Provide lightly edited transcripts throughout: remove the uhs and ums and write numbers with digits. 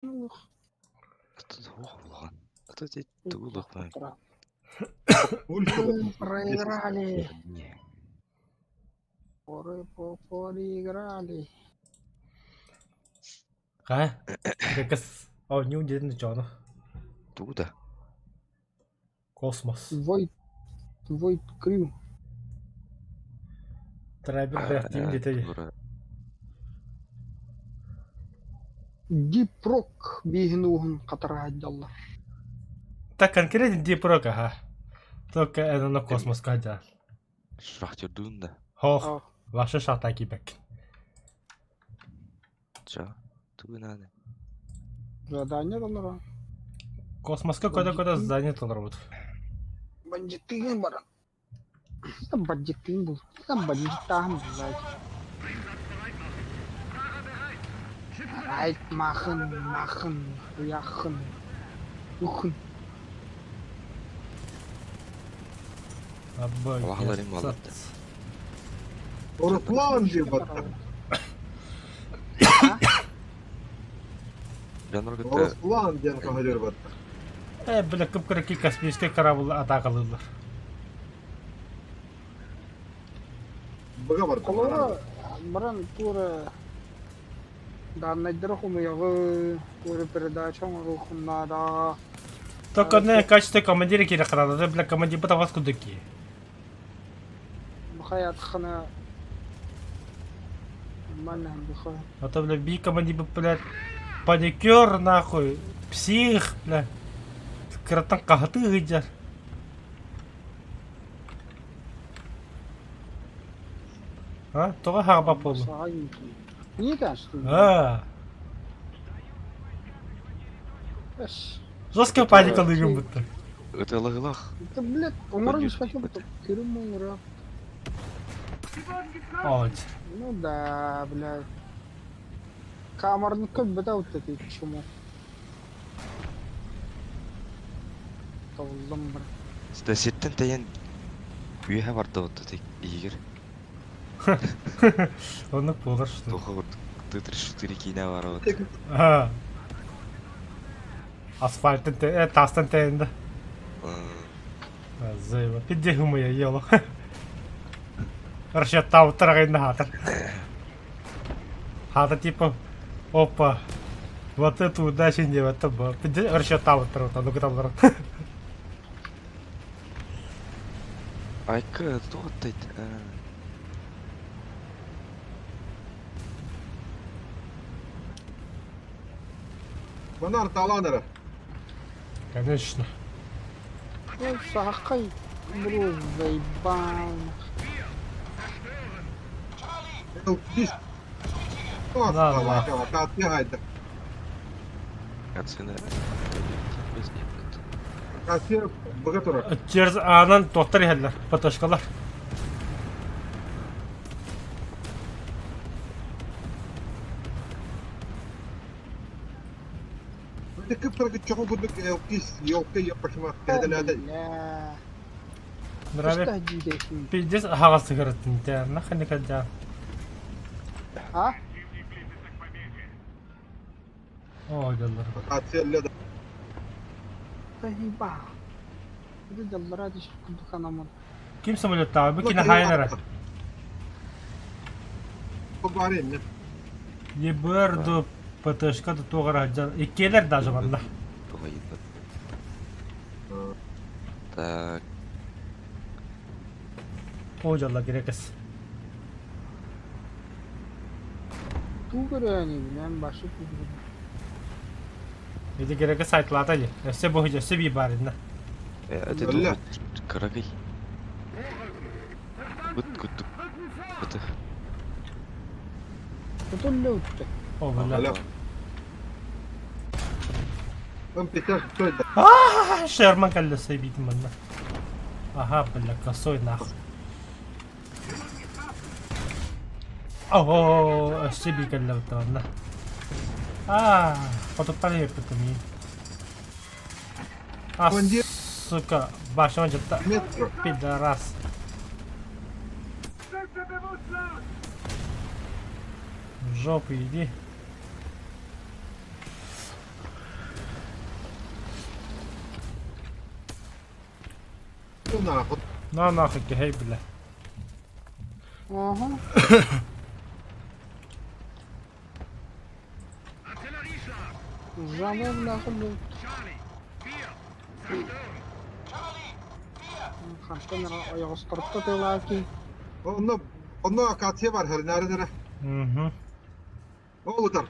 Кто заглохло? Кто здесь заглохло? Проиграли. Не. Проиграли. Хай. Крекс. О, не удивительно, Джона. Туда. Космос. Void Crew. Трайбер бәқтейін детеді. Deep Rock бейгінуғын қатарға айдалар. Так конкретно Дипрока, ха. Только это на космос кадя. Шахтердун да. Хох. Ваша шахта кибек. Ча. Тугу надо. Задание доллара. Космоска кода здание толрут. Бандиттың бар. Там бандиттың бұл. Там бандиттағын бұл. Айт махын, уяқын, ухын. Аббай. Вағаларым алады. Руслан деп атты. Жанр күтті. Руслан ден қағылер батты. Бля, кыпкырыки космический корабль атакалыдылар. Бұға барды. Қолыға баран тура данныйдыр хумияғы тура передачаң рухынна да. Только не качество командира кире қарады, бля, командир бұта вас кудыки. Бұқай атқына нормально бұқай. А то, бля, би командир, блядь, паникер, нахуй, псих, бля. Кратан қағаты ғыджар. А? Тоға хаға бап болу. Не кәшті? Жестко паникалы gün бұтты. Өтелағылақ. Это, блядь, умру не спасибо, керім умру. Ой. Ну да, блядь. Камерный көп бітә өтті дейді, почему? Толдым бір. Стасеттен тәйен үйе барды өтті тек егер. Оны болар что. Тоқа күтті 4 кейіне бары өтті. Асфальтын тастан тәйінді. Зайба. Пидде хумая ело. Расчетта ұттырағайында хатыр. Хаты типа, опа, вот эту удачу не в это было. Пидде расчетта ұттырып, ну кітап тұрып. Айка, тоқтайды. Бұнар таланыры. Конечно. Ну, сақай, бро, заебал. Диш. Ладно. Қатты қайды. Әтсені. Қатты бұға тұрар. Через анан тоқтар ехелер, потошкалар. Бұнды көп тұрғы чоғы бұндық елкі епашыма кәділәді. Нраве. Пиздец хагасы көрөттүн те. Наханы каджа. А? Ой, жалдар. Қатты еледі. Заебал. Это доллара диш кудуханамон. Ким самолеттағы? Бұл кені хайнары. Бұл бар емне. Ебірді ПТшка да тоғыра жан. Иккелер даже банда. Тоғайды. Так. Ой, жалдар керекес. Ту көрі әне білен башы ту көрі. Еде керекес сайтлата же. Өсе бұхы же, сөбей бар енді. Әте Өлі. тоғы қарағай. Бұт күттік. Бұты. Құтылы өтті. О, бля. Алло. Бұн петер көйді. Шерман кәлі сөйбейтін банда. Аха, бля, косой нах. О, сөйбей кәлі өтті банда. Фотоптар епті мей. Командир. Сука, башыма жытта. Метро. Пидорас. В жопу иди. ناخد На нахуй, гей, бля. Ага. Забыл, нахуй, блядь. Хантын аяғыстырып та лаки. Onu akatiye var her nerede? Угу. O utar.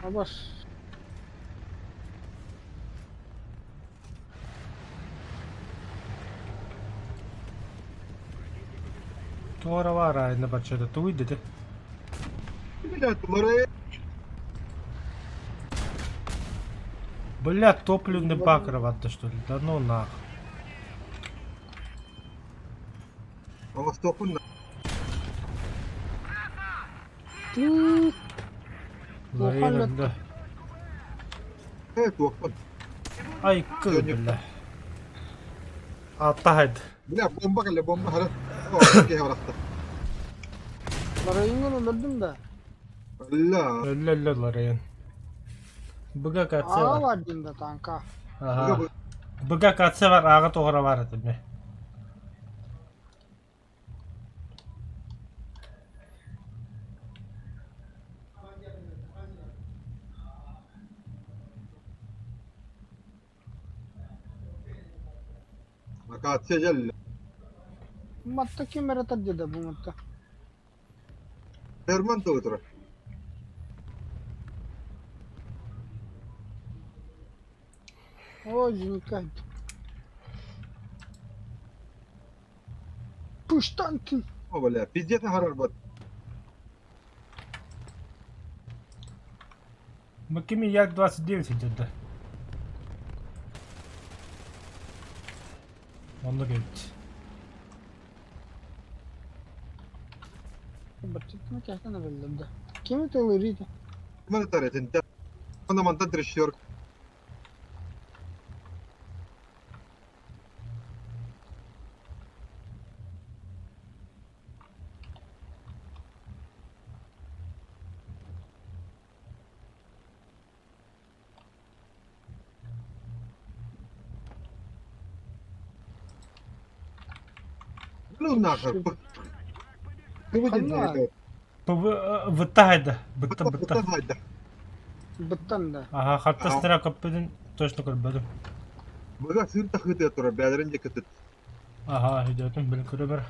Абаш. Туара вара една бачета, ту идете. Блядь, Лорей. Бля, топливный бак рвать-то что ли? Да ну нахуй. Ama stopun. Ты. Ларина, да. Evet, stopun. Ай, кыл, бля. Атахайд. Bля, bomba geldi, bomba hala. O, okey, bıraktı. Larayın öldürdüm de. Allah. Ля-ля, Ларин. Быга Ağa катсе var. var dinde tanka. Ага. Быга катсе var, ага тоғыра var etime. Akatiye geldi. Matta kim meretar dedi bu matta. Herman da otur. O zinkaydı. Puştan ki. O böyle, pizzete harar bak. Макими Як 29 идет, да. Он говорит. Bırçık mı kesin öldürdüm de. Kimi tığırıydı? Kime taret انت. Ona man tadri şiyor. Ну нахер. Ты выйди на это. Вытагайда. Бытта. Haydi. Bıttan da. Ага, хатта стара көппеден точно көрбөдүм. Бага сыр тахыты тұра, бәдірін де күтіт. Ага, идетім біл көрі бір.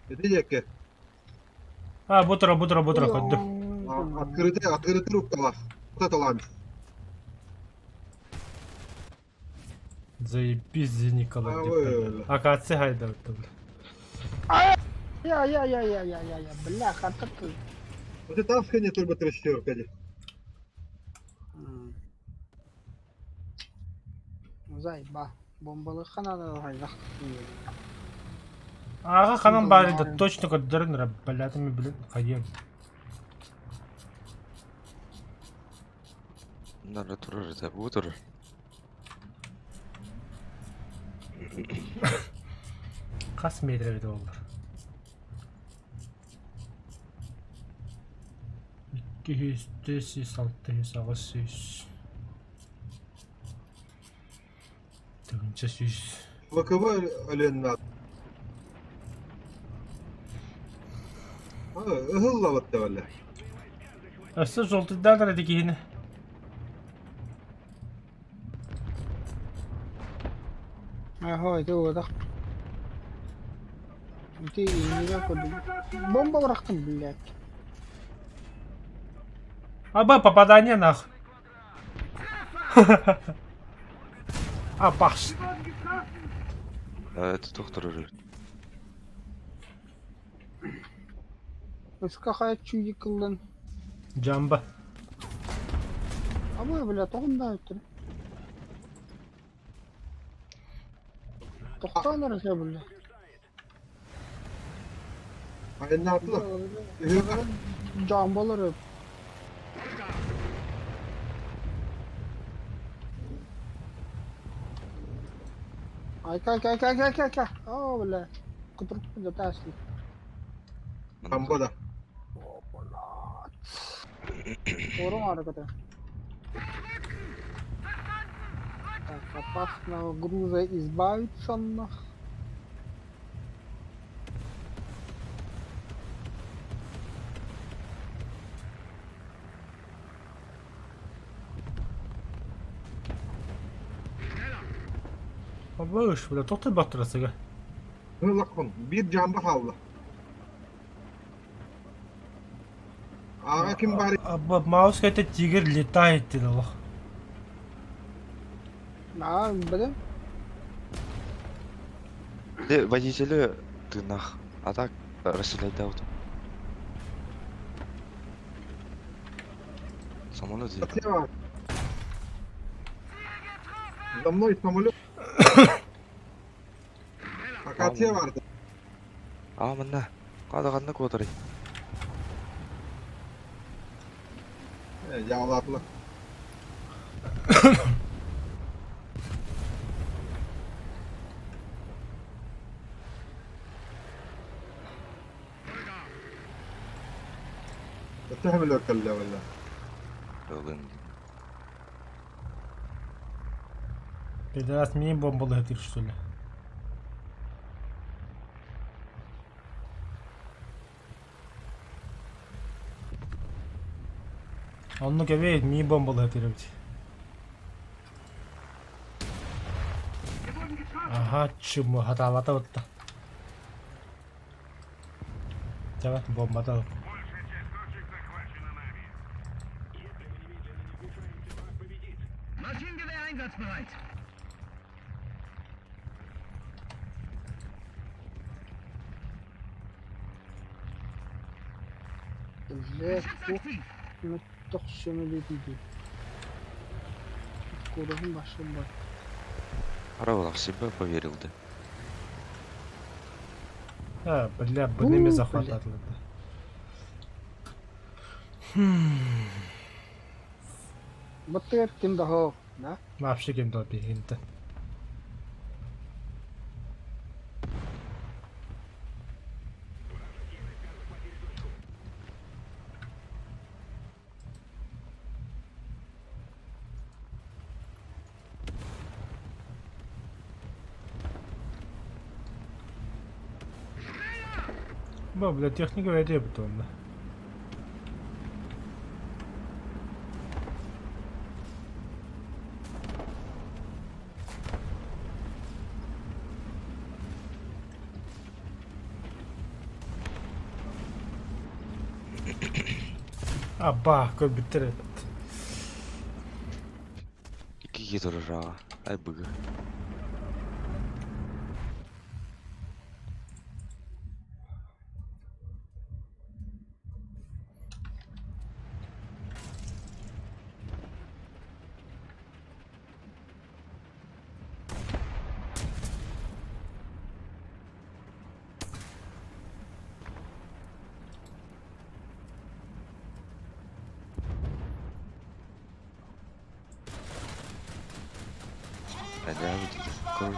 Эти деке. А, бутыра көдді. Открытый рукава. Вот это ламп. Заебись, Николай. Ой. А катсы хайда өтті бұл. Ya. Billa hatta tığ. Вот это авскание только трещер, кади. Zay ba. Bombalı kanada haydak. Аға қанан бар еді, точно көддерін рәп, бәләтімі білін, қайем. Надо турар, это бутер. Қас метр еді олар. 200, 500, 600, 800. Төгінші 100. Боковой оленнат. Ыгылла вот вalla. Өсі жолтыдан әреді кейіні. Aha itu udah. Nanti ini aku dulu. Bomba bıraktım блядь. Аба, попадание нахуй. А, баш. Это доктор уже. Üst kakaya çuy yıkıldın. Джамба. Ama блядь оғында өттір. Тоқтан ұрысы блядь. Olenatlı. Cambalar öp. Ay kay. Oh блядь. Kuturup da tasli. Kamboda. Урон аркада. Так, опасного груза избавиться нах. Bağış bile toktay baktırasıga. Hırlakın. Bir canda kaldı. Ağa kim bari? Abba mouse kayta tiger leta etti de bak. Блин. Де водителі ти нах. А так розстріляйте авто. Самолет є. Akasya var. За мной самолет. Akasya vardı. А, мына. Қадағанда көтірей. Yağlatlı. تحمل الكلة ولا؟ Өлін. Пидорас мини бомбалы этих что ли? Он ну кевеет мини бомбалы этих. Ага, чему хатавата вот то. Давай бомба дал. Maschinengewehr einsatzbereit. Блять, ну тохшыны бетиди. Курагын башым бар. Арабалар в себя поверил, да. А, бля, блин, У, захват бля. отлета. Батыр кимде хо, да? Вообще кем допи инте. Ба, бля, техника веде потом, да. Аба, кой бітірет. Iki durur Ay bıgı. Ada gitu. Kau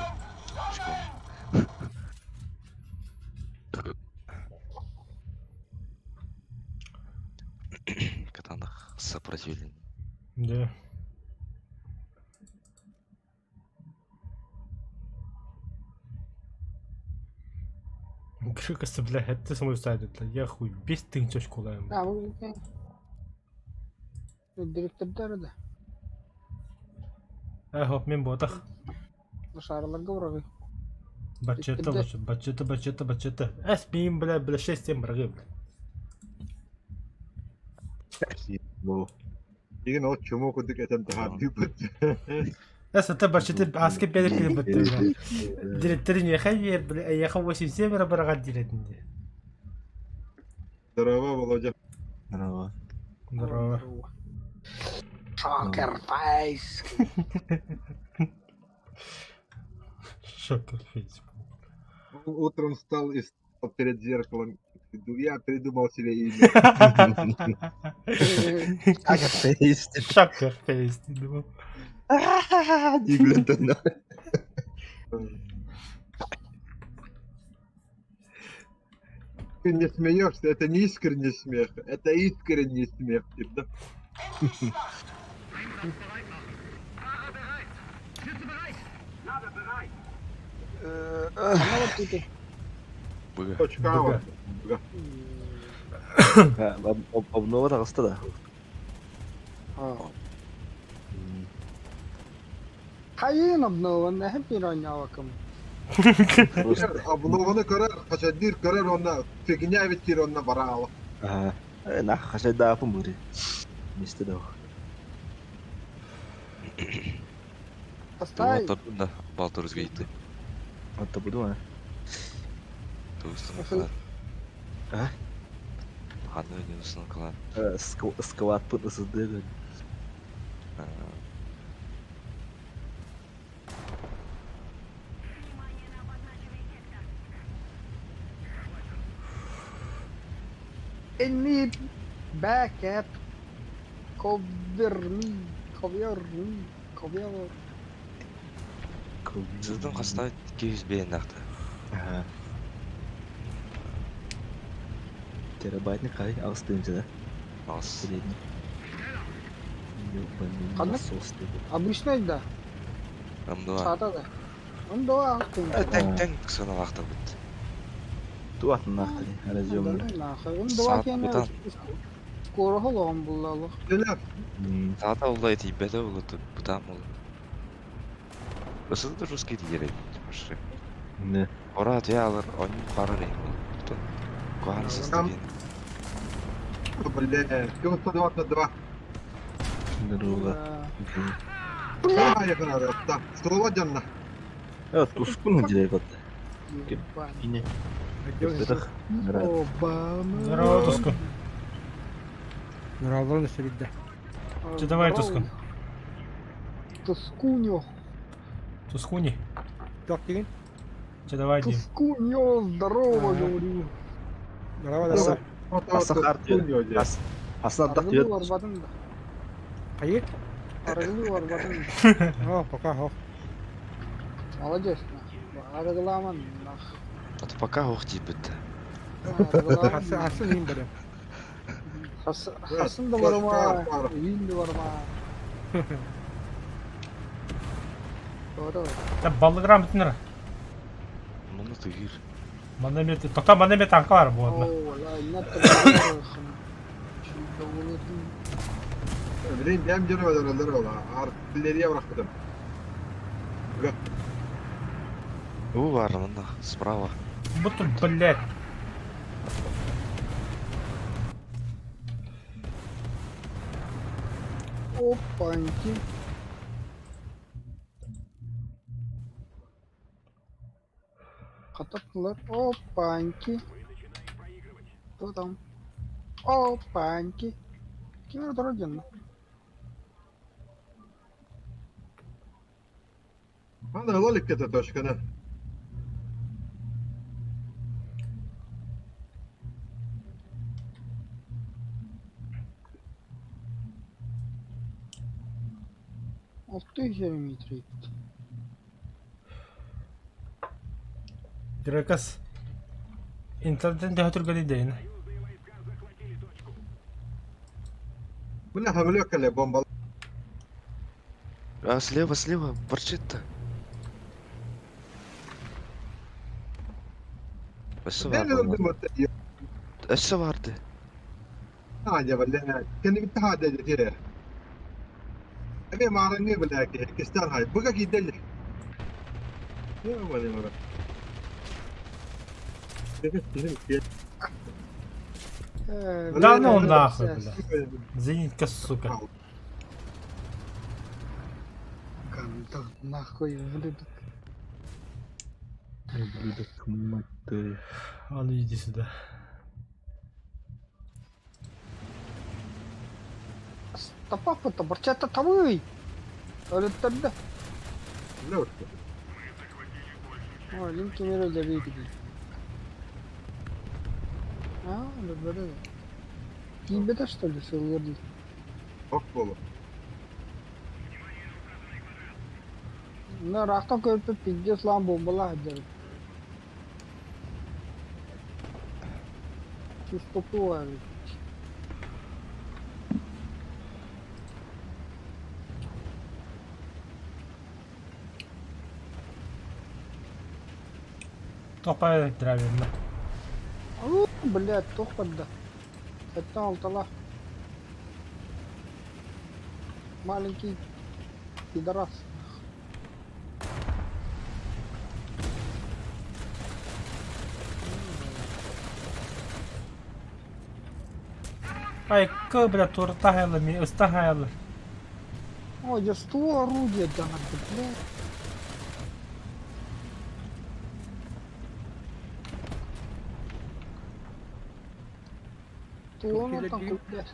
Катанах сопротивление. Да. Кажется, бля, это самой сайдет. Я хуй, без тынчаш кулаем. А, бұл екен. Директордары да. Хоп, мен ботах. Шараларга урагы. Бачета. Әс бейім, бля, 6 тем бірге, бля. Bu. Yine o çumu kuduk eten daha büyük. Әс ата бачета аскеп бәлек келіп бітті, бля. Директорин яхай, бля, яхай 8 бірға директінде. Здорово, Володя. Здорово. Здорово. Шокер фейс. Шокер фейс. Утром встал и стал перед зеркалом. Я придумал себе имя. Шокер фейс, думал. Ты не смеешься, это не искренний смех, это искренний смех. Типа. Ана вот тут. Быга. Точка А. вот. Обнова тағысты да. Кайын обнован, хеп пиранявакым. Обнованы көрер, қашадир көрер, онна фигня беттер, онна баралы. Нақ қашай дапым бұри. Мисті да. Постай. Тұрдың да балтыр өзгейді. Отта бұды ма? Туыстың Охы. қалар. А? Қаны өнеусының қалар. Скалат пұт ысызды гөн. Any backup. Cover me. Cover me. Cover. Сіздің қастай 200 бейін нақты. Терабайтны қай ағыстыйыншы да? Алыс. Средний. Қандай? Обычный да. Амдуа. Сата да. Амдуа актын. Тәң кісіні лақтыр бітті. Туатын нақтыри, аразиомны. Амдуа кені Саат скоро холоғын бұллалық. Селяп, Тағата олай тейбәді олыты бұтам олы. Өсіді русский дегерек. Не. Ора тия алыр, оның қары рейм ол. Бұтын. Қуанысыз Там. деген. бля, 92. Дыруға. А, якын арасында. Стола жанна. Тушкун дирек отты. Ине. Бедах. Обама. Здорово, Тускун. Здорово, на среда. Че давай, Тускун. Тускуньо. Тускуни. Как ты? Че давай, Дим. Тускуньо, здорово, говорю. Здорово, здорово. Асахар түйет. Асаддақ Аргылы түйет. барбадың да. Қайы? Аргылы барбадың да. О, пока, о. Молодец. Аргыламан. Аты пока оқ дейіп бітті. Асын ең білем. Хасын да барма. Үйін де барма. Doğru. Та баллыграм бітінір. Мұны тұғыр. Мана бет, тоқта мана бет анқа бар bu arada. Oo, la ne kadar. Şimdi oynadım. Bileyim, ben canım ödeneler ola. Artilleriye bıraktım. О, бар, мында, справа. Бұты, блядь. Опаньки. Kataptılar. Опаньки. Кто там? Опаньки. Kim orada родина? Hadi lalik kete toşkana. Altı yüz metre. Дирекас. İnternetten de hatırladı değil. Bu ne hamile kale bomba. А, слева, борчит-то. Өсі Ben бар, öldüm öte. өсі барды. Hadi valla. Kendi bir hadi dedi. Ebe mağaran ne bilek ki? Kistan hay. Buga gidelim. Ya valla mara. Да ну нахуй, блядь. Зенитка, сука. Гандон, нахуй, блядь. Ублюдок, мать твою. А ну иди сюда. Tapakta barchata tavui. Öyle tabii. Ne oldu? О, линки мира для видео. А, да. Тебе-то что ли, Силверди? Bak bolu. На рахта көрпе пиздец лам бомбала хаджар. Уступуя. Топай драйверна. Блядь, тохпадда. Это алтала. Маленький пидорас. Ай, ка, блядь, туртахайла, ми устахайла. Ой, я 100 орудия да надо, блядь. То он там купляет.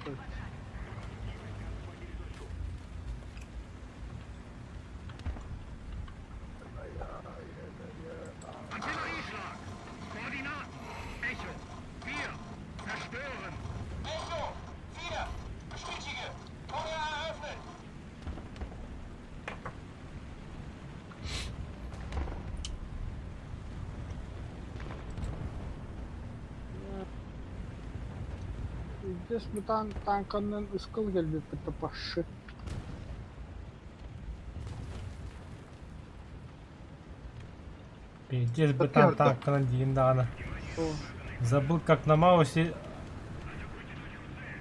Здесь мы танканын ускал gelбеп бітті пашы. Пиздец, бетан танканын дегенде ғана. Забыл, как на маусе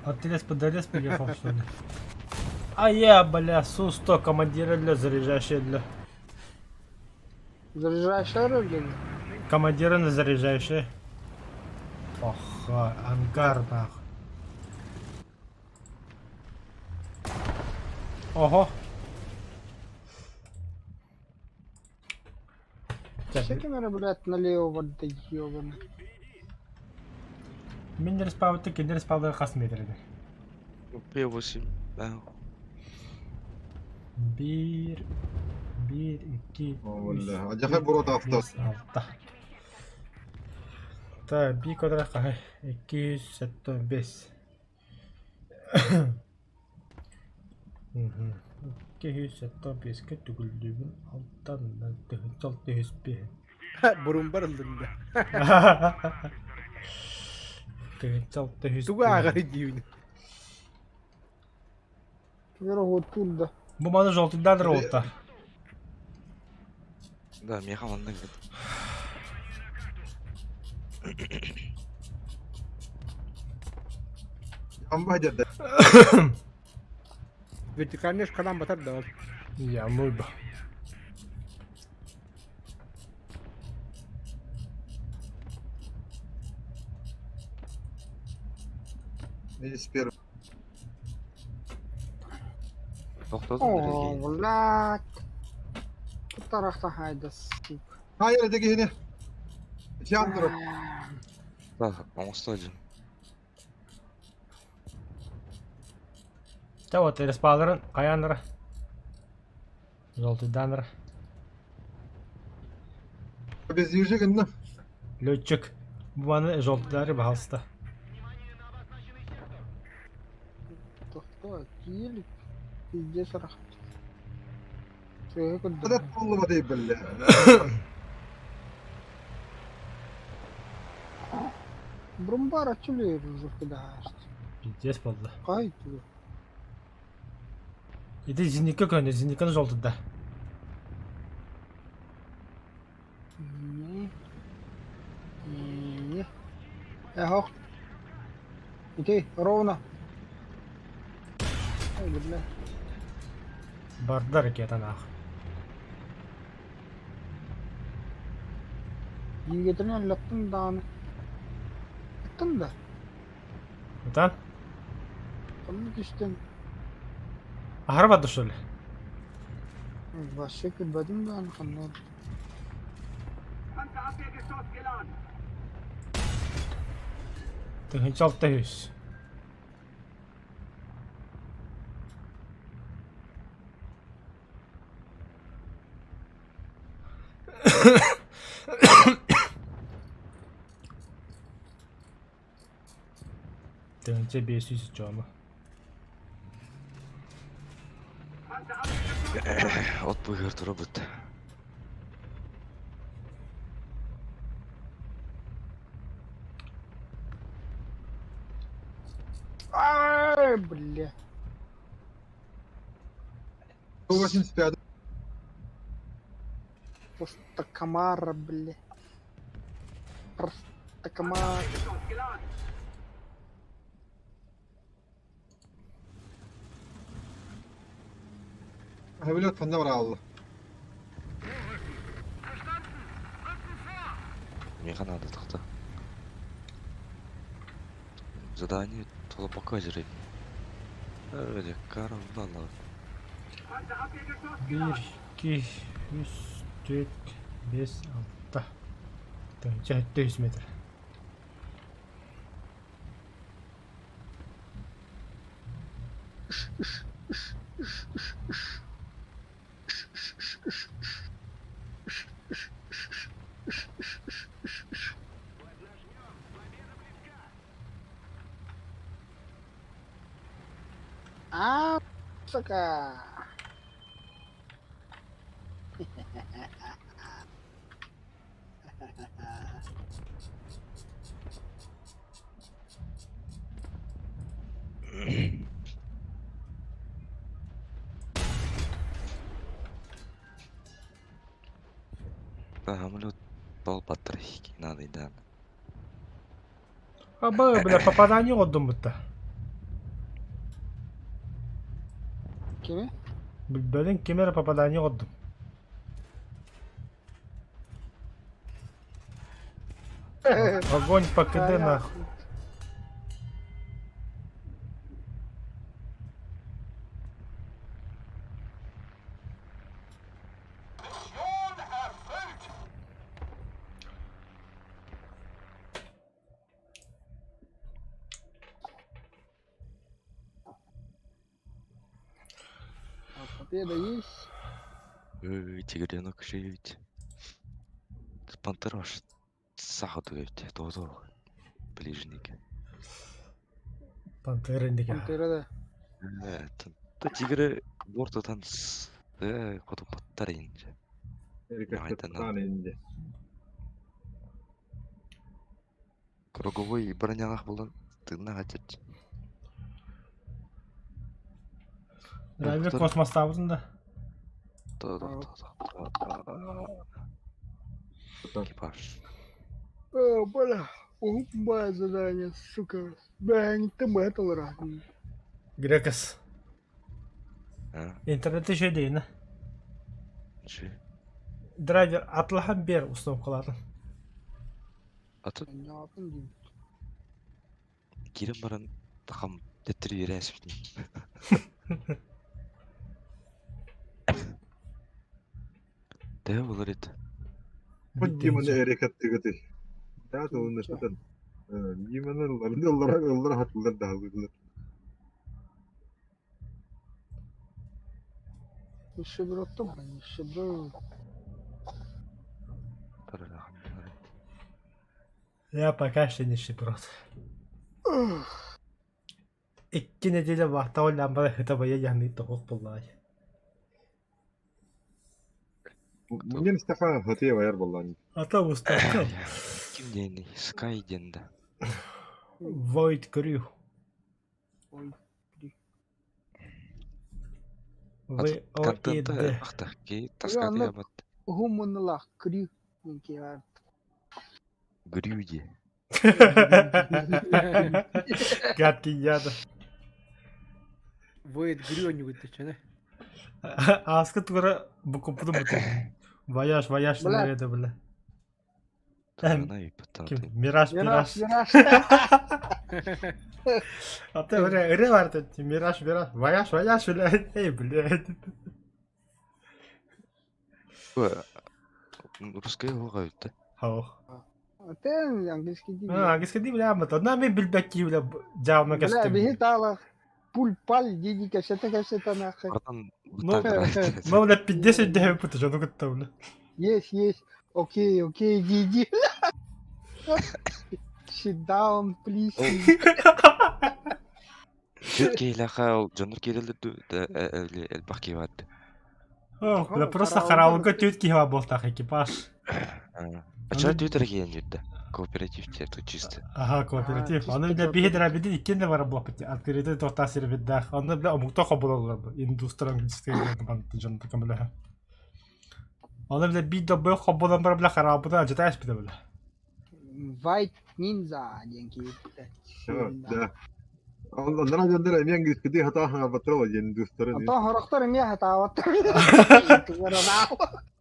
от респа до респа ехал, что ли. А я, бля, Су-100, командира для заряжающая для... Заряжающая рыгли? Командира на заряжающая. Ох, ангар, нахуй. Ого. Все камеры, блядь, налево вода ебаный. Мен не респавыты, кенде респавды қас метреді. P8. Да. Bir, iki, Валля. Acayip burada hafta. 6. Так, bir kadar қағай. 275. 275-ке түгілдігін алттан жол түйіспе. Burun barıldığında. Жол түйіспе. Tuğ ağır gibi. Вверху оттуда. Bu manda жол түйдәдір олта. Да, мен қаландан келдім. Amba dedi. Vertikalne şkadan batar da var. Я мой ба. Ne istiyorum? Тоқтадым О, бірге. блядь. Бұл тарақта хайда, сука. Hayır öteki yine. Yandırım. Да, оңғысты один. Та вот респаларын қаяныры. Жол түйдәнірі. Biz yiyecek indim. Летчик. Bu manda жол түйдәрі бағалысты. Тоқта, елік. Пиздец рахат. Söyle Hadi kudda. olma deyip böyle. Брумбар açılıyor уже кидаш. Пиздец болды. Қайтты. Иди зенитке көне, зенитканы жол түйді. Не. Эхо. Иди, ровно. Ай, блядь. Барды ракета нахуй. Егетерінен лаптың дағаны. Лаптың да. Отан? Қамын кештен. Ахыр бады что ли? Вообще кірбәдің дағаны қандар. Тыгынчы алып тәйіз. Тыгынчы 500 жоğumu. От бұйырды робот. Ай, бля. По 85. Просто комар, бля. Просто комар. Хавилет фанавра алла. Мега надо тогда. Задание толпака жүрек. Öyle karanlığa. 1, 2, 3, 4, 5, 6. Так, 400 метр. А, сука. Самолет толпатыр надо да. Аба, бля, попадание отдым будто. Кеме? Блин, кемера попадание отдым. Огонь по КД нахуй. Победа есть. Тигренок шевить. Пантера сахатывать тоже. Ближники. Пантера неге. Пантерада. Тигры бортотан коту паттар инде. Эрикаттан инде. Круговой бронялах булан тына хатет. Райве космоста бутында. Экипаж. О, бля. Моє задание, сука. Бля, не тебе это разные. Грекас. А? Интернетте şey değil ne? Şey. Driver atlahan bir ustam kaladın. Atı Ne yapayım diyeyim. girin baran takam detiri resmi. Dev olur et. Gimana erikattı. Daha da onu satan. Gimana Allah hatırlar daha güzel. Еще bir otum. Еще bir. Ya kaç tane işi brot. İki nedeniyle vakti o lambada hitabaya yandı tokuk bullahi. Mungkin Stefan hati bayar vallahi. Ata Mustafa. Kim deni? Sky dende. Void Crew. Ой, Ve o Контента idi. ахта ки таскати ну- ябат. гуманлах, крю. Инкевар. Грюди. Гадки яда. Void Green вытащили. Аскı tukara bu kupudu mu? Voyage Bля. nerede bile. Тана и пата. Kim? Miraj. Мираж. Ata öyle vardı. Miraj. Voyage bile. Ey bile. Русская луга это. Хау. А ты английский день. Английский değil bile ama da ne bilbeki bile cevabına Бля, kestim. беги тала. Пуль, паль, диди, кассета нахуй. Братан, Ну, вот так Ну, бля, 50 дней путаешь, ну как там, бля. Есть. Окей, диди. Sit down, please. Türkiye ilaha canır kelildi el bakki vardı. О, бля, просто караулка тетки его был так экипаж. Ачаар Twitter кейін жүрді. Кооперативте, это чисто. Ага, кооператив. чисто Оны бля кооператив. бихидра бидин иккенде бар блапыт. Открытый тоқта сервидда. Оны бля омукта хоболалар. Индустрия английский банты жанты камла. Оны бля бидо бö хоболан бар бля харабыда ажаташ биде бля. White Ninja деген кейіпті. Да. Ondan önce de men gitdi hata batro индустрия. Ото хорохтор эме хатааваттар.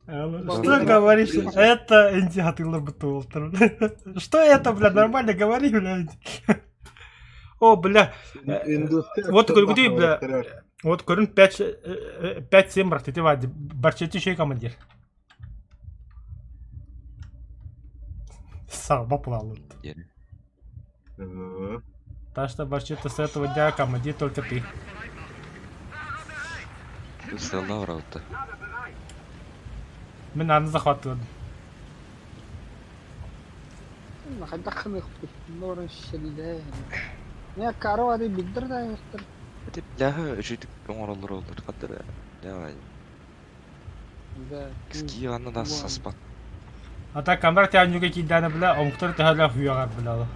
Что говоришь? Это Инди хатылар бутылтыр. Что это, бля, нормально говори, бля. О, бля. Вот көргүдүй, бля. Вот көрүн 5-7 брат, эти вади. Барчети шей командир. Саба плавал. Так что Барчета с этого дня командир только ты. Стелла врата. Мен аны захватываю. Хадахны ихтэй. Норын шилдэ. Я каравады биддэр да ихтэй. Это бляха жидик оңорлар олар. Кадыр. Давай. Да. Ски аны да саспат. А так камера тянь юга кидана, бля, омктор тэхала хуягар, бля.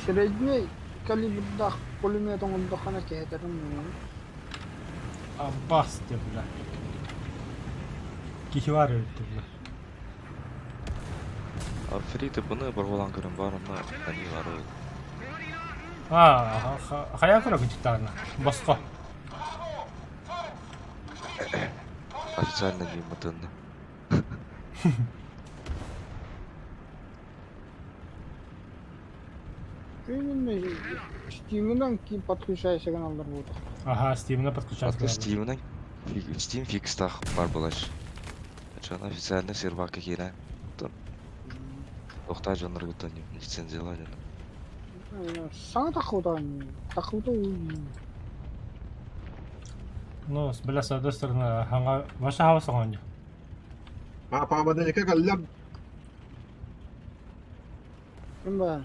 Средний калибрдах пулеметом отдохана кетерим. Аббас, бля. Кихивар өттү, бля. Арфриты бұны бір болан көрін барына әне бар ой. Хая кыра күтүктарына. Басқа. Официально не мытынны. Именно Steam'den ki подключайся каналдар будет. Ага, Steam'на подключаться. Атты Steam'нен Steam фикстах бар болаш. Ачана официально сервака келен. Тоқта жанр күтін лицензиялар жана. Саңа тақудан. Тақуды. Ну, бля, с одной стороны, ханга ваша хава соңонья. Ma pamada ne kallam. Кім бар?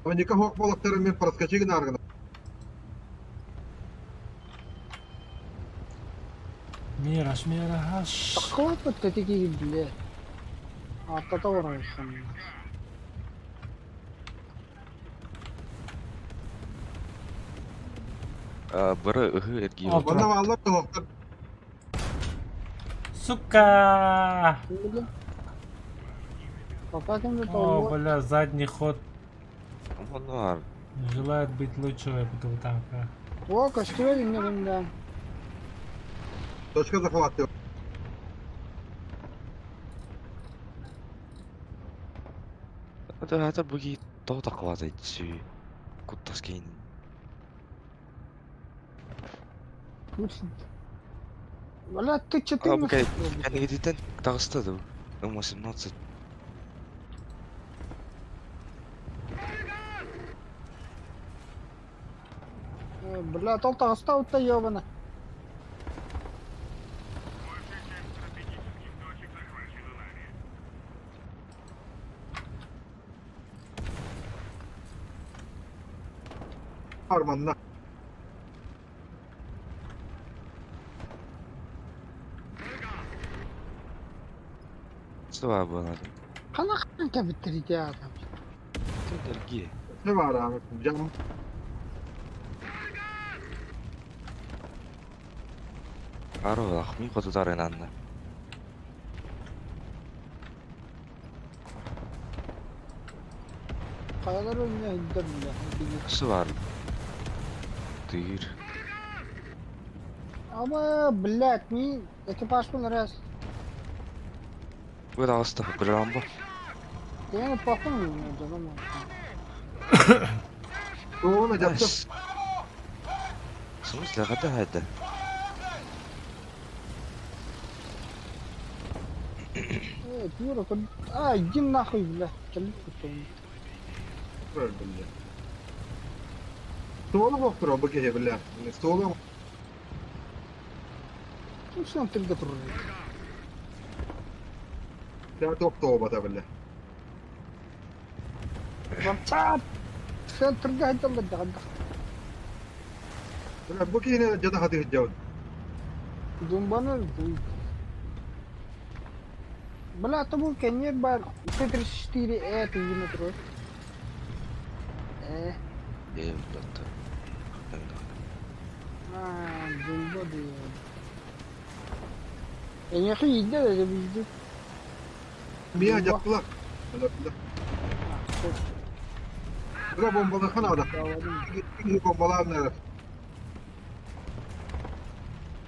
Ama ne hok bolakları men проскочи наргана. Мираш. Тақуат бітті теки біле. Аттата орайсын. Бірі үхі әрге Ал. Bana vallahi hoklar. Сука! Кім біле? Пока кімді О, толуы. бля, задний ход. Оны бар. Желает быть лучше этого танка. О, костюве кімді кімді. Точка захваты. Это бұги тоқ тақылат айтшы. Құттас кейін. Бля, ты че ты? Бұқай, әне кететін тағыстады. М-18. Бля, тол тағыста ұтта ебана. Armanla. Sıva болады. Қана қанка бітірді адам. Тәлге. Ne var abi? Canım. Aro ақми қотыдар енанны. Қаялар өліне үндір бля. Құсы бар. Түйір. Ama блядь, мен экипаж был раз. Бұл ағысты бір рамбы. Я не помню, да ну. Doğru yaptım. В смысле, қада әді? Пьюра, иди нахуй, бля. Öldüm ya. Ståle boktur o bu gece bile. Ståle Ну что ты где туры? ya top da obada bile. Вамчат! Sen tırga hajjalla jaganda. Ulan bu ki yine cadı hadi hicavun. Dumbanır bu. Bala tabu kayaknya bar Tetris stiri tinggi terus. Evlatta. Dumba dia. Kayaknya sih ide aja begitu. Mia yaptılar. Yaptılar. Bura bombalı kan ada. Gittik bombalar nerede?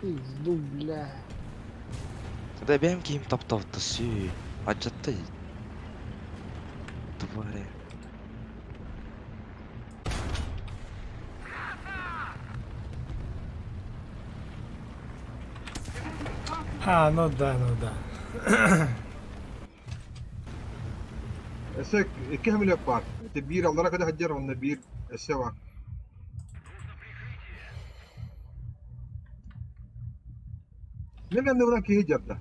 Пизду, Да benim kim tap sy. Acıttı. Твари. А, ну да, ну да. Esek iki hamle yapar. İşte bir Allah'a kadar haccar onda bir ese var. Ne ben de buradan ki hicabda.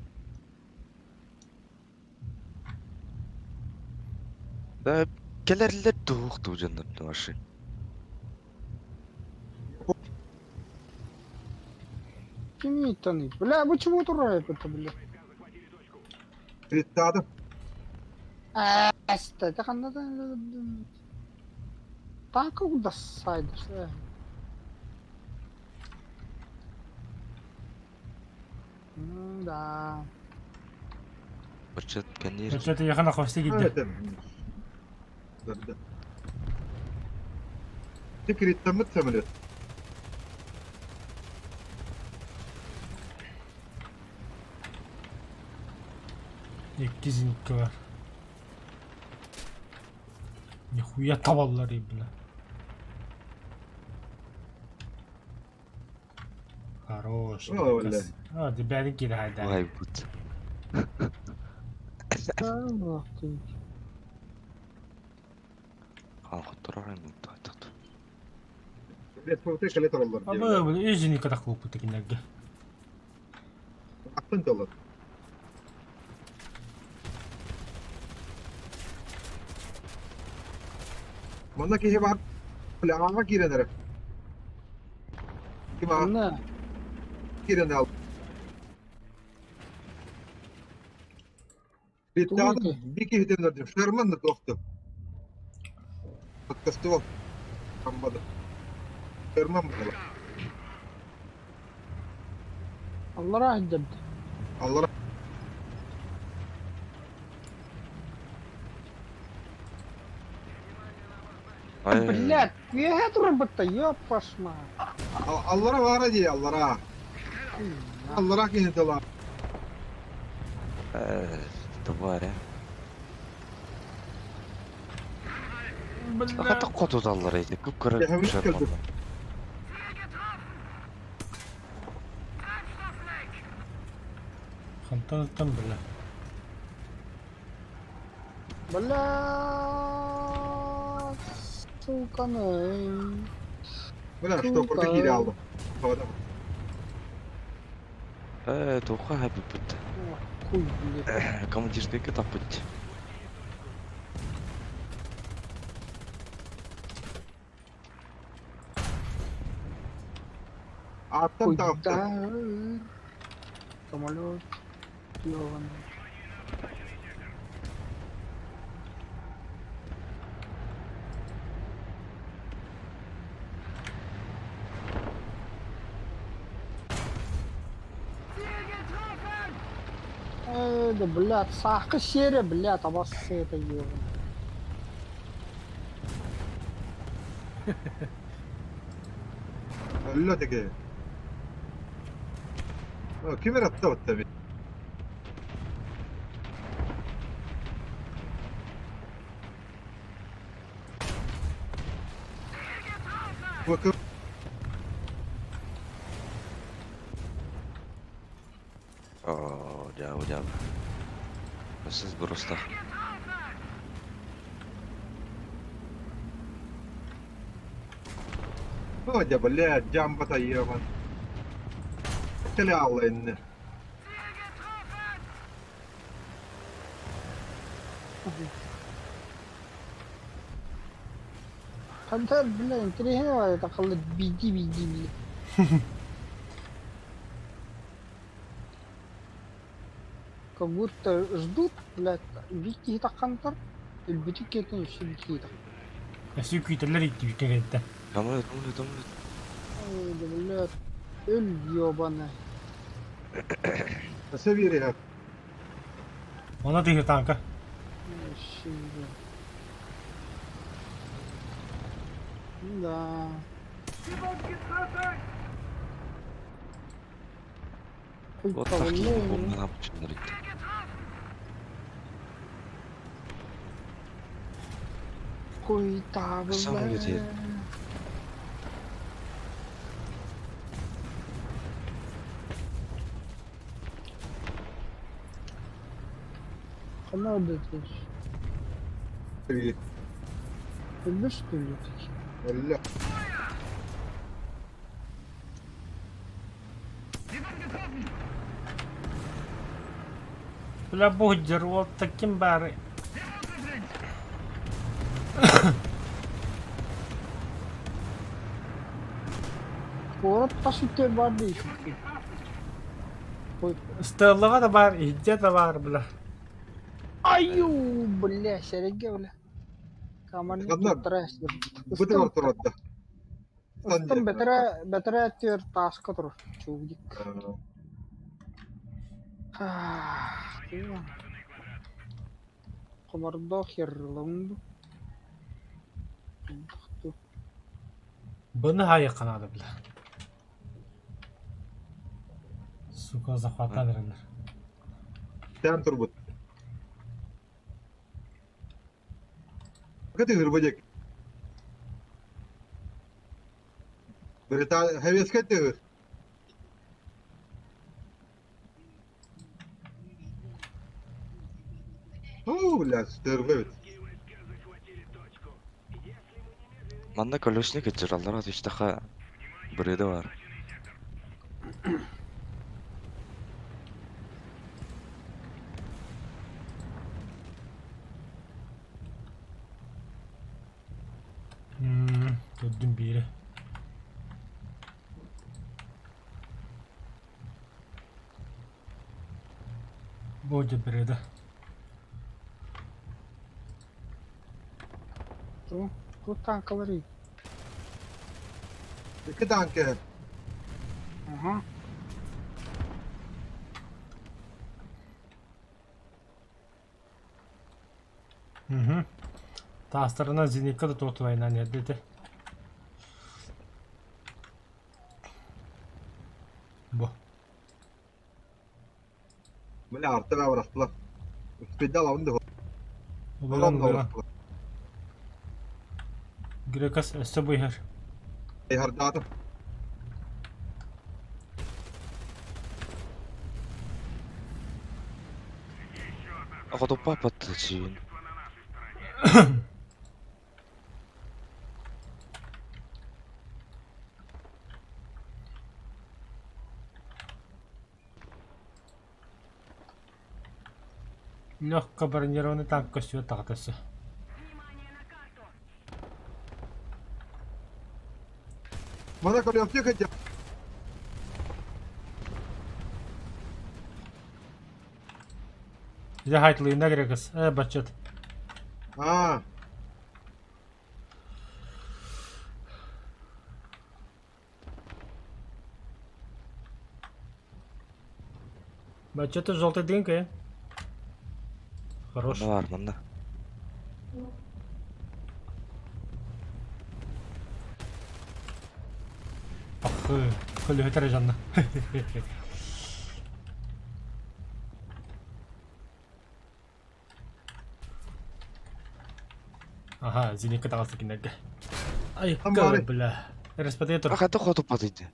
Да келерлер дуухту жаннат машин. Финитаны. Бля, почему турает это, бля? Krittadım. Это надо... Так куда сайдешь, Да. Бачат канир. Что-то я на хвосте gitti. Evet. Evet. Krittadım muhtemelen. Ekkizinlikki var. Нихуя tavallar ya bile. Хорош. О, бля. Hadi benimki de hadi. Vay but. Ах ты. Халкы турар мынта айтат. Respublika kaletor olur. Ama böyle özünü kadar koptu tekinlerge. Aklın olur. Bunda ki var. Plana girenler. Kim var? Ne? Girenler al. Krittadım. Bir ki hidemlerdim. Şerman da doktu. Podcast'ı var. Kambadı. Şerman mı? Allah rahmet eylesin. Allah Ay. Блядь, я эту робота, ёпашма. Allah'a var diye Allah'a. Allah'a ki hideler. Твари. Хата котудаллар эти. Көп Я көрөк хавит шарман. кылдым. Хантан бля. Блядь, сука, Buna что kurdu geri aldım. Havada. Тоха хабиб бут. Хуй, блядь. Командирдеги таппыт. Attım Хуй, taptı. да. Самолет. Ёбаный. Да, блядь, сахка серия, блядь, обоссы это ёбаный. Öyle teki. Kim attı o tabi? Bakın. Jauh. Siz просто. Hoca блядь, jamba tayyıman. Kale Allah'ın. Kadar bile enteresan var takıldı bilgi. Как будто ждут, блядь, Вики так кантар. Битик это еще Вики так. Sükuitler gitti bir kere de. Domlet. Ой, да, блядь. Ölь ёбаная. Seviyeli ya. Ona değil tanka. Вообще, блядь. Да. Хуй Вот так повалил, не помню, нам почему рик. хуй-то, Сам летит. блядь. Надо ты ж. Seviyeli. Ты что ли ты? Valla. Bula buhjar o takim bari. Город пошутил воды. Ой, Stığlığa da var, ihtiyaç da var bula. аю, бля, Серега, бля. Команда Kadınlar, трасс. Bu da ortada. Устам бетре тер таска тур. Чувдик. Комардо херлунду. Bunu hayır kanadı bula. Suka zafata verirler. Sen turbut. Kati hırbacak. Berita heves kati hır. Блядь, стыргает. Манда колесник жыралар атыштаха биреде бар. Gördüm biri. Boca biri de. Тут танковый. İki tanke. Ага. Та сторона зенитка да тот война не dedi. Bu. Böyle artı ve bıraktılar. Üstüde alalım da. Ulan ulan. Grekas öste bu yer. Hardata. Ага, папа ты чин. Легко бронированный танк костюм тағдысы. Bana kadar yapacak hacı. Bize haytlıyında Grekas. Başlat. Ha. Başlat желтый дынка. Хорош. Манда бар, манда. Көлі өтірі жанна. Aha, зенитка тағасы кенерге. Ай, Tamam. бля. Респетей тұр. Ага, да хоту падыйды.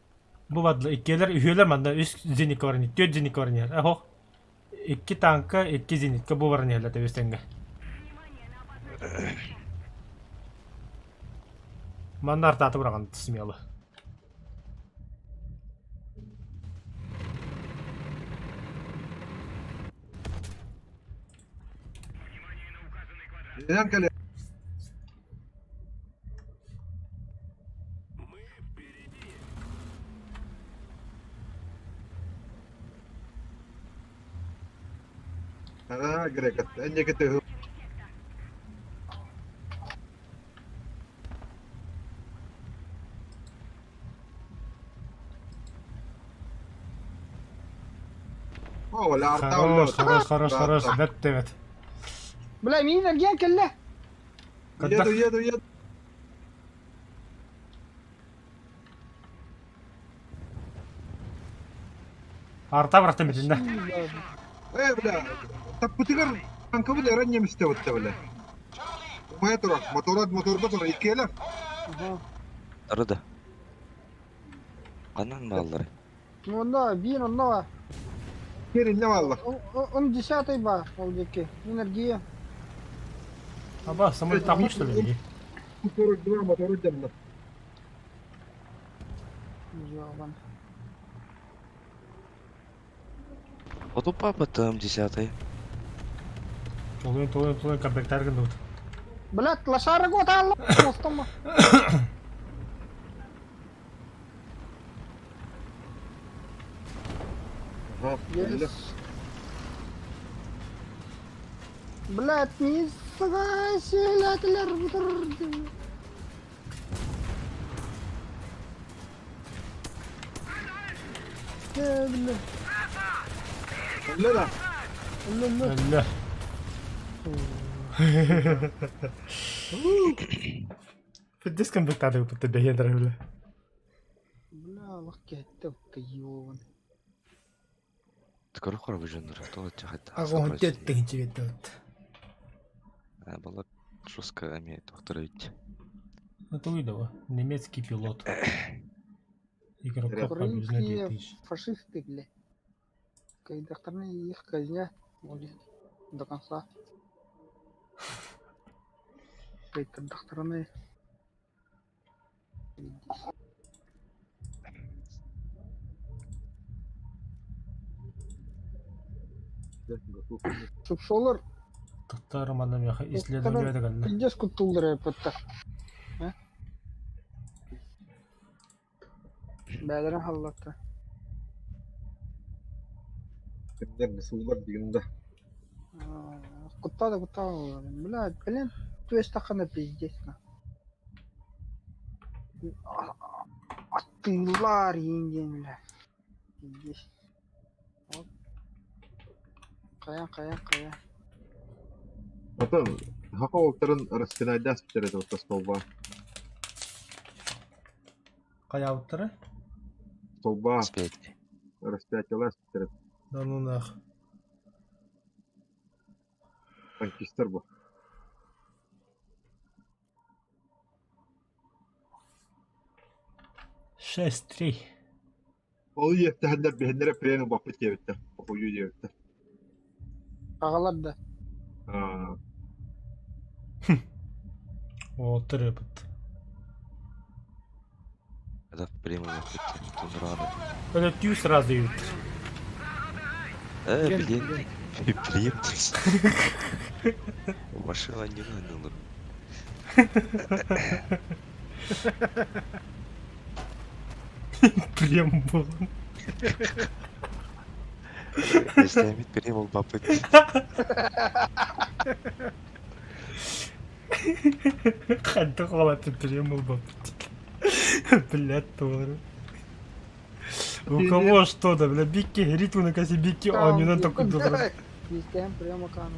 Bu badlı ikkiler üyeler manda üst zenik var ni, 4 zenik var ni. Aho. 2 tanka, 2 zenitka bu var ni hala tevestenge. Manda artatı bırakan tısmiyalı. Neden kale? Ага, Грекот. Не кете. О, вلا артау لا. Хорош. Бет. بلا مين الجان كله Еду. Арта брахта мединда. بلا. طب بتقدر عنكبوت رني مستوى ولا؟ ما تروح موتور بطر يكيلا. Ага. Arada. Kanan bağları. والله بين والله كيري لا والله. ام دесятый ба олдеке энергия Аба, самолет там что ли? موتور الجنة. Ёбан. O da papa tam 10-й. Тулын комплектар гынут. Блядь, лошарик вот алла мостом. ها. Блядь, не согласились. Блядь. لا. لا. في الديسكم بتاعتك بتدهين ولا؟ Бля, лохкетте ёбан. Скоро хоров жөндөр. То чахат. Агон теттин чивет. Бала жестко имеет повторить. Это видео. Немецкий пилот. Игроков побеждает Украинские 2000. фашисты, бля. Когда их казнят, будет до конца. Когда стороны. Шолар Тахтарым адам яха исследование дегенде. пиздец кутулдыры пытта. Бәдерен халлатты. كده بصور دي Кутта. Блядь, блин, tu есть такая пиздец. Attıllar yengen bile. Pиздец. Вот. Кая. Потом хакоутерын распинайдас бтерет вот столба. Кая уттыры? Столба Спеть. распятилась бтерет. Да ну нах. Танкистер bu. Шесть, 3. Ол ефтәһәлләр беһеннәре прена бапы теветтер. Охую деветтер. Ағалар да. Уттыры бит. Это прямо вот Тунраны. Это тю сразу ют. Блин. Блин. Машина не надо. Прям был. Если я перемол папы. Ханты қалаты прям был. Блядь, тоже. У кого что-то, бля, бикки, ритму на косе бикки, а не надо такой добрый. Везде прямо кану.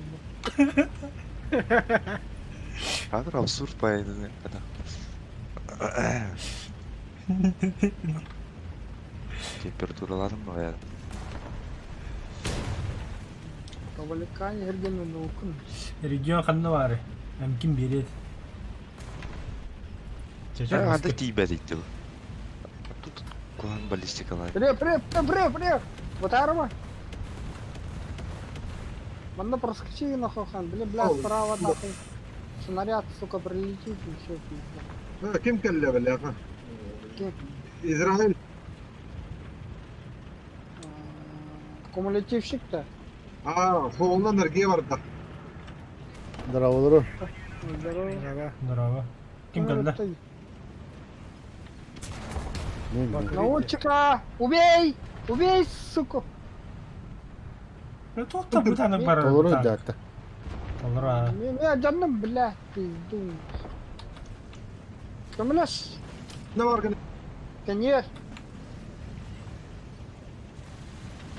Kadar absürt baydı ne kadar. Температураларын бая. Каваликани эргенмен мүмкін. Регион қанды бары. Әмкін береді. Анда тибе дейді. Тут клан баллистикалай. Преп. Вот арма. Манда проскочи нахуй хан. Блядь, справа нахуй. Снаряд, сука, прилетит и все пизда. Kim kelle böyle ha? Кем? İsrail. Кумулятивщик-то? Солунdan erkeği var da. Здорово. Здорово. Здорово. Кім кәлді? Наводчика! Убей! Убей, сука! Это вот там бутаны бар. Olur da. Olur ha. يا جنب بالله تزدون كملش Ne var gene? كنير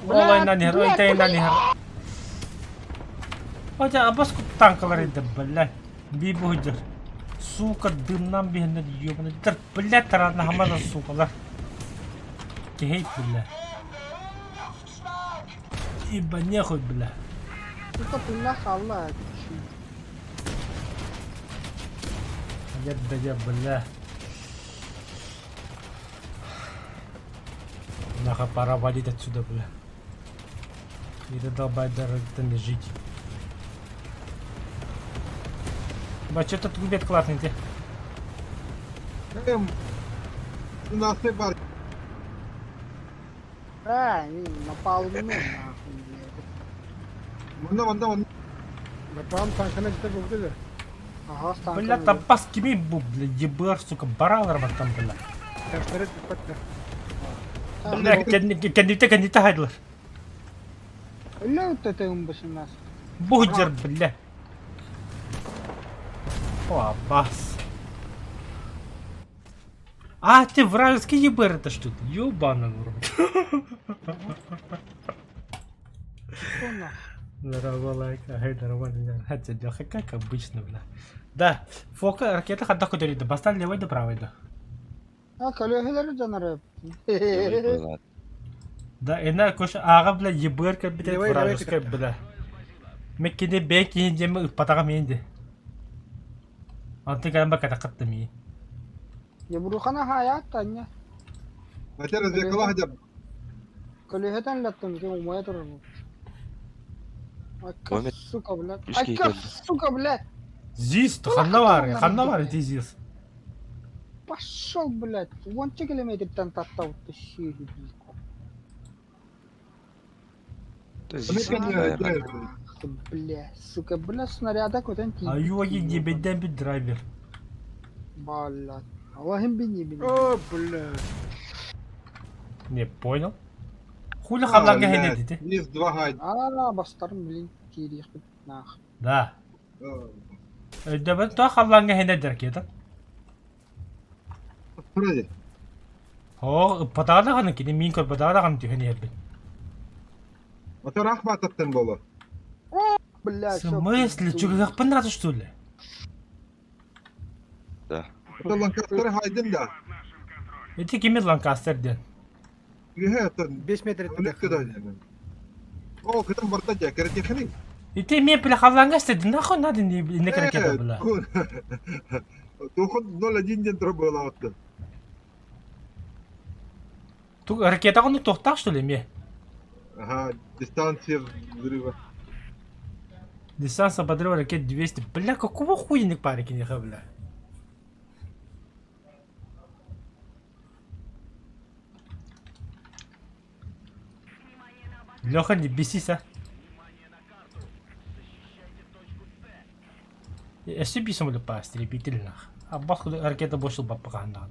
Olay nani har, ay tayo nani har. Hoca Abbas tankalar edip billah. Bir bu hıdır. Сука, дымнан бігінде ёбаный. Дыр, блядь, таранна хамада сукалар. Кехейт, блядь. Иба нехуй, блядь. انت بالله الله Ядда я, блядь. Нахуй пора валить отсюда, блядь. И ты долбайдар-то не жить. Ба, что-то тут бед классный, ты. Nasip var. напал на Bunda. Напам tankına gitti buldu da. ага станка Блядь, Аббас кими бу, блядь, ебар, сука, баралар бар там, блядь. Taşları tıpattı. Блядь, кандита хайдлар. لا انت تهم بس الناس Бухджер, блядь. О, Аббас. А, ты вражеский ебар это что ты? Ёбаный в рот. Здорово, лайка. Хей, нормально. Хотя дело как обычно, бля. Да, фока, ракета ходда куда да бастан левой да правой да. كلو هذا جنرب Да, ина кош ага бля ебар как бля Левой, вражеская бля. Меккиде бек инде мы патага менде. Анты гamba ката каттами. يبروخنا حياة تانية Ateres yakala hacab. كلو هذا لا تنجي وما يضرب Muhammed, أكسوك بلاد üç kere geldi. أكسوك бля Зис, ханна var, ты зис. пошел блядь вон те километр там татау тащили Да здесь наверное. бля сука бля снарядок вот анти А юги не беден бит драйвер. бля Allah'ım beni О, бля. Не понял. Хули халланга хене dedi. Низ 2 haydi. бастарым блин тирих нах Да. Да ben то халланга хене der keda. Hadi. О, патада хана кини мин кор патада хана тихне ебе. Atar ahbatattın bolu. бля В смысле? Чё, как понравится что ли? Да. Atallan kasları haydın da. Это кими Ланкастерден. Gühe atın. 5 metre Öyle kadar yani. O kadar barda cekeret yakını. И ты мне бля халланга стедин, нахуй надо не кракета бля. Тухun nola cincin трубы attı. Тут ракета он тохтак что ли мне? Ага, дистанция взрыва. Дистанция подрыва ракет 200. Бля, какого хуя не парики не бля? Леха, не бесись, а. Я все бесим ли по истребительных. А баху ракета больше бабахана.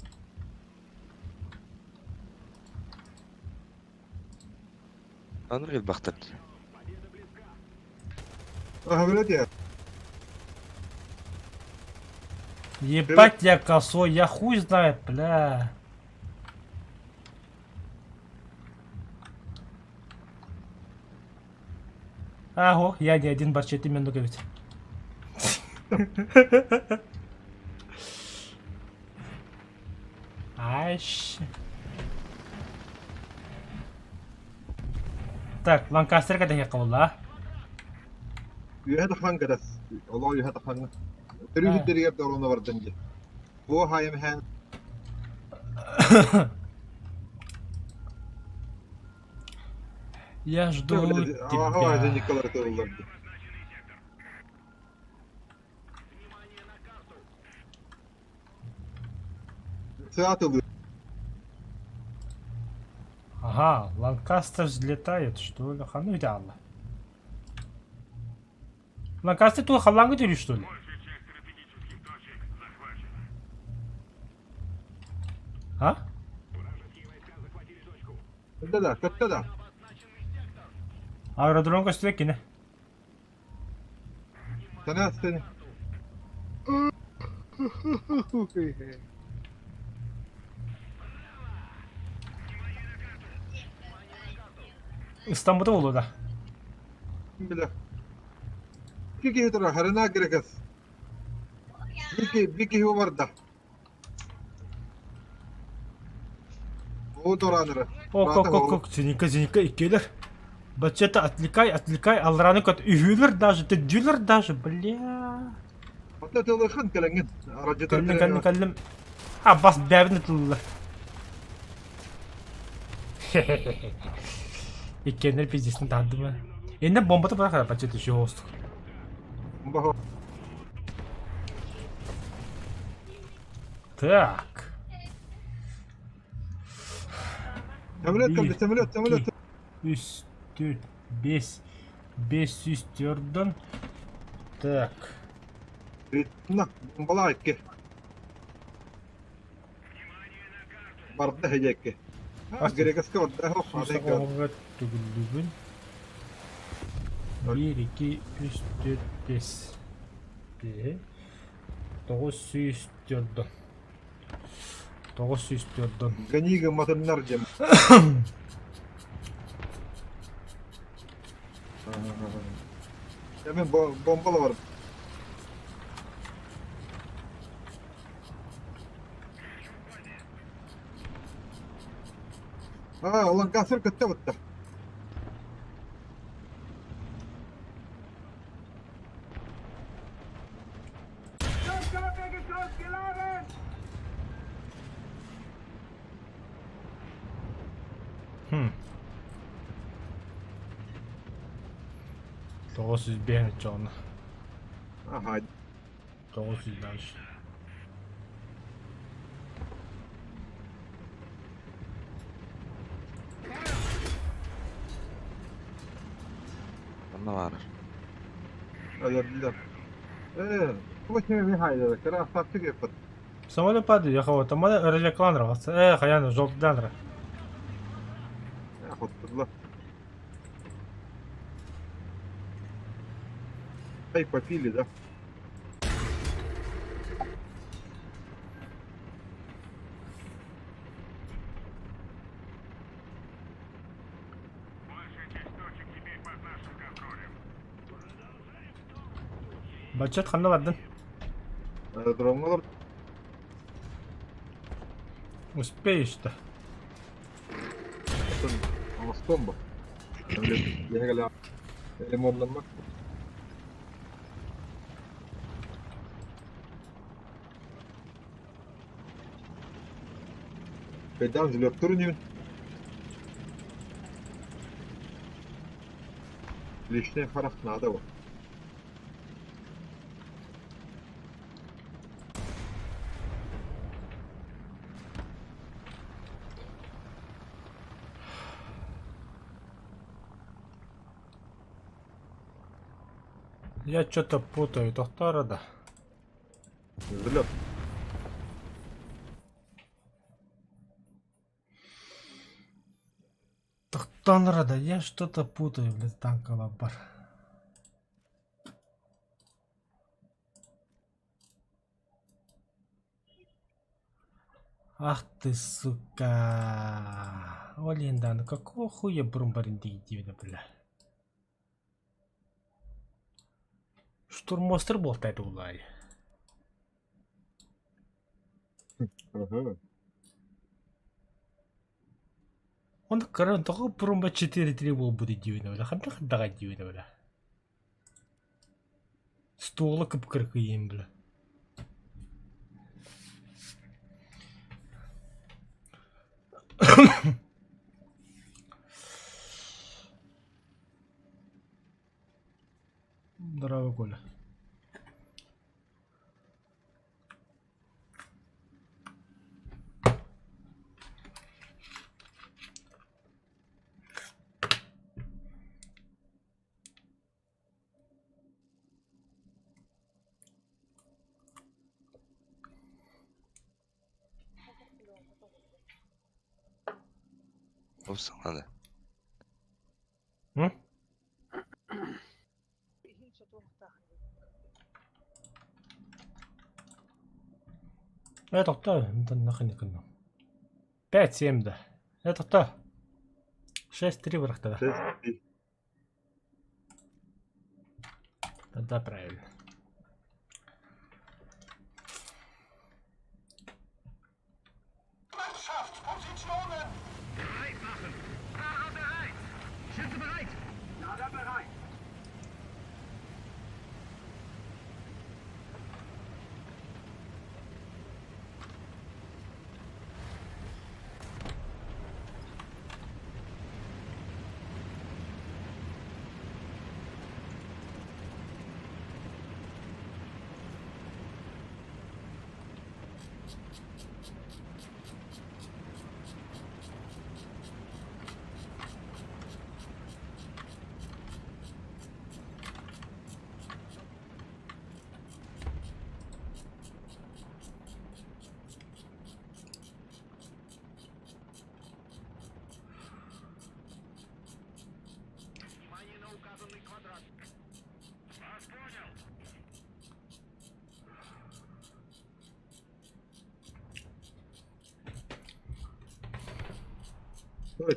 Анрил бахтар. Ага, блядь ya. Ебать я косой, я хуй знает, бля. Аго, я не один борчет, ты много ведь. Айш. Так, Ланкастер kada yakala. Gühe takhan kadas. Allah gühe takhan. Terühü deri yaptı oranda var denge. Bu hayem he. Я жду Ага, haydi тебя. Nikola Terühü. Saat oluyor. Ага, Ланкастер взлетает, что ли? Ну иди Аллах. Ланкастер тут халангу дери, что ли? А? Katta da. Aerodrom gösterek yine. Sana seni. İstanbul'da olur da. Bila. Kiki hitra harana gerekas. Biki hu varda. O doranıra. Ок. Зеника, икелер. Бачета, отвлекай, алраны кот. Ühülür даже, тедюлер даже, бля. Hatta tılırkın kelengin. Aracıdır. Kallim. Ha bas bäbini tıllar. İkkenler pizdesini tanıdı mı? Eline bomba da bırakar bачета şu olsun. Baho. Так. Temelot kaldı. Temelot. 3, 4, 5. 5 üstürdün. Так. Nah, bombalı ekki. Barda hecek. Gerekas ka varda ho. Сусағанға түгілігін. 1, 2, 3, 4, 5. 9 üstürdün. 9 üstürdün. Ganiga matınlar cem. Hemen bombalı var. Allah kasır kıtta bitti. Тоғыз жүз бен жоны. Aha. 900 дальше. Bunda var. Öyle. Bu ne hayda? Kara sattık yapar. Самолет падает, я кого-то реликландрался. Хаяна, желтый дандра. Ya hotla. Ay papili da. Бачет ханна бардын. Aerodromlar Успеешь-то. Amazon. Öyle yine gelen limonlanma. Pedal zilot turnuyor. Лишний харах надо вот. Я что-то путаю, доктора, да. Взлет. Доктора, да, я что-то путаю, блядь, танковый бар. Ах ты, сука. Олин, да, ну какого хуя брумбарин дигитивно, бля. Штурмостер болтайды улай. Ага. Он каран того брумба 4-3 был будет дивно, бля. Ханда дивно, бля. Стула кып-кыркы ем, бля. Здорово, Коля. Olsun hadi. Hı? Это кто? Это нахрен не кину. 5-7, да. Это кто? 6-3 враг тогда. 6-3. Тогда правильно.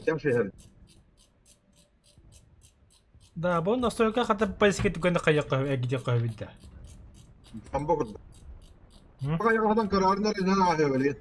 تمشي هذا Да, бон настолько хата поискать только на каяка, где кавида. там بقول بقى يا هذا قرارنا اللي انا عارفه ولي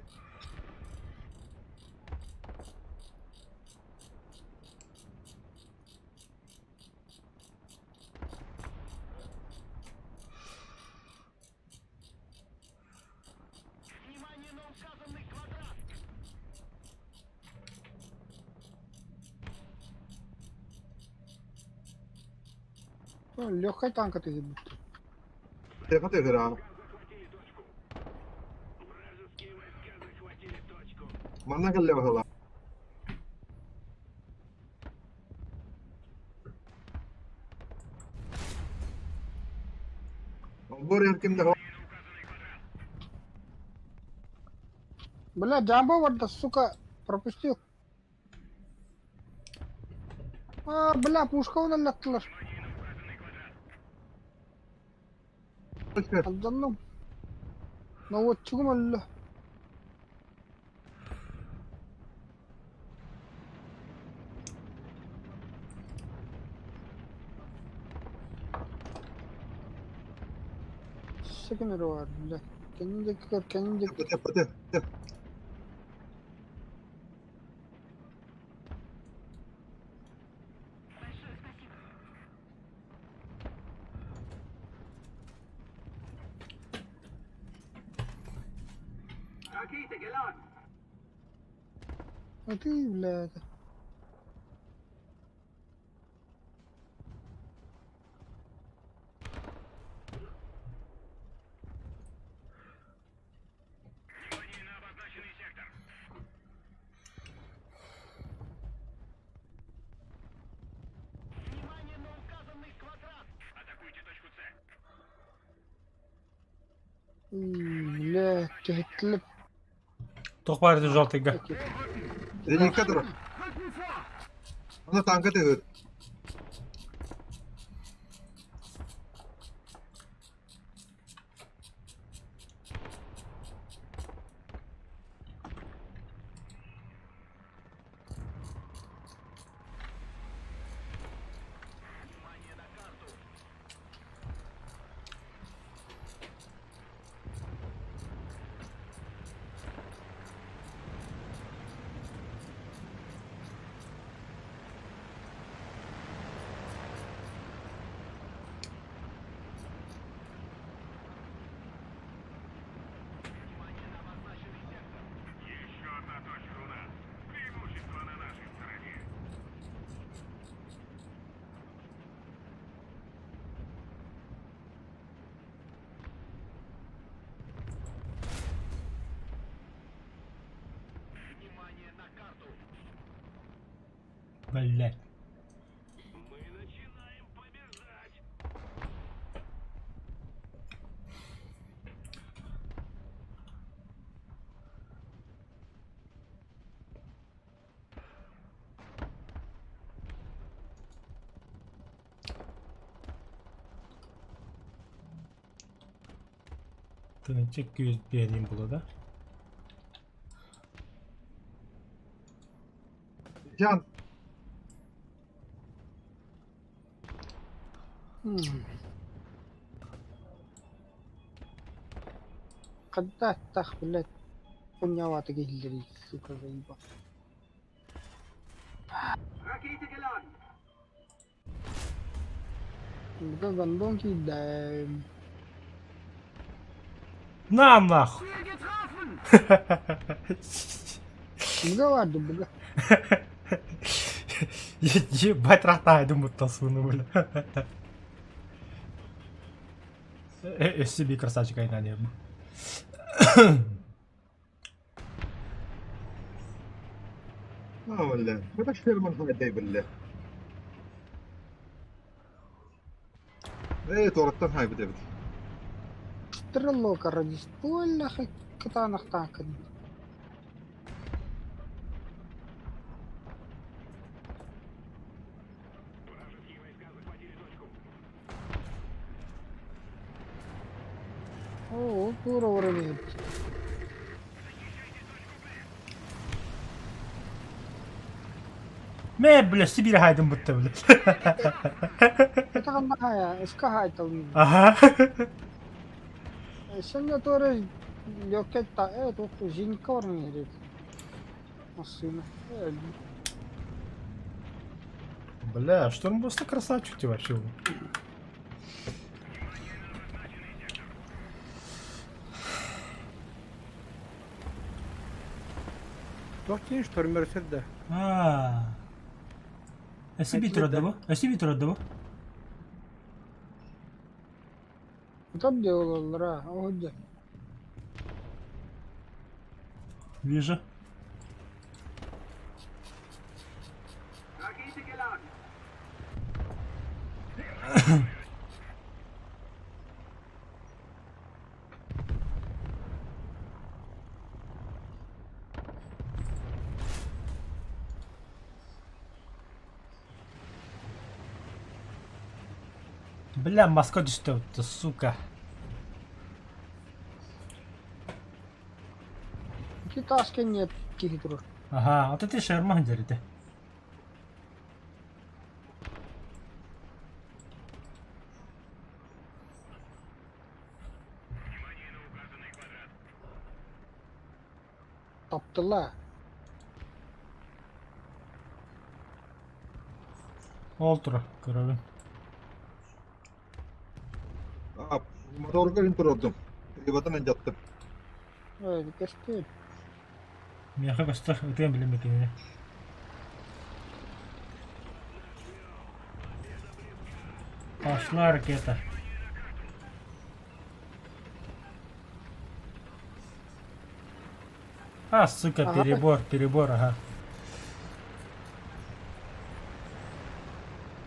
Легкая танка ты ебут. كيف تقرا ما انا قال له والله انظر يمكن له Бля, Джамбо, вот да, сука, пропустил. Бля, пушка он латтылар. Алданным. Ну вот чугум аллы. Секунд var, bля. Kendin de А ты, бля, это. Бля, тятлеп. Тохпар это желтый га. اللي كدره انا تانكته Блять. Тынчык 201 было, да? Can. قد تخبلت قنيوات جهلري سوكا غيبا بقى بندون كي دايم نعم اخ. بقى وادو بقى Ебать, ротаю, думаю, тасуну, бля. SCB красавчик ай на небо. ولا ما تشفير من هذا داي بالله. ايه تورطن هاي بدي. ترى الله كرجست ولا خي كتا نختاكن اوه пура уровень. ما بلا سيبير هاي دم بتبلا. Это какая? Искахай там. Ага. Сегодня тоже лёгкая-то, тут жинкорный говорит. Машина. Бля, штурм просто красавчик ты вообще. Тоқтин штормерсерде. SCB турады бу? SCB турады бу? Кто делал, ра? О, где? Вижу. Бля, Москва что это, сука. Китайский нет каких-то. Ага, вот это шерма где-то. Таптыла. Олтра, король. Motorga introdum. Иватан жаттым. Ой, кашты. Меха костар, өткен білем екеніне. Пошла ракета. А, сука, Ага. перебор, ага.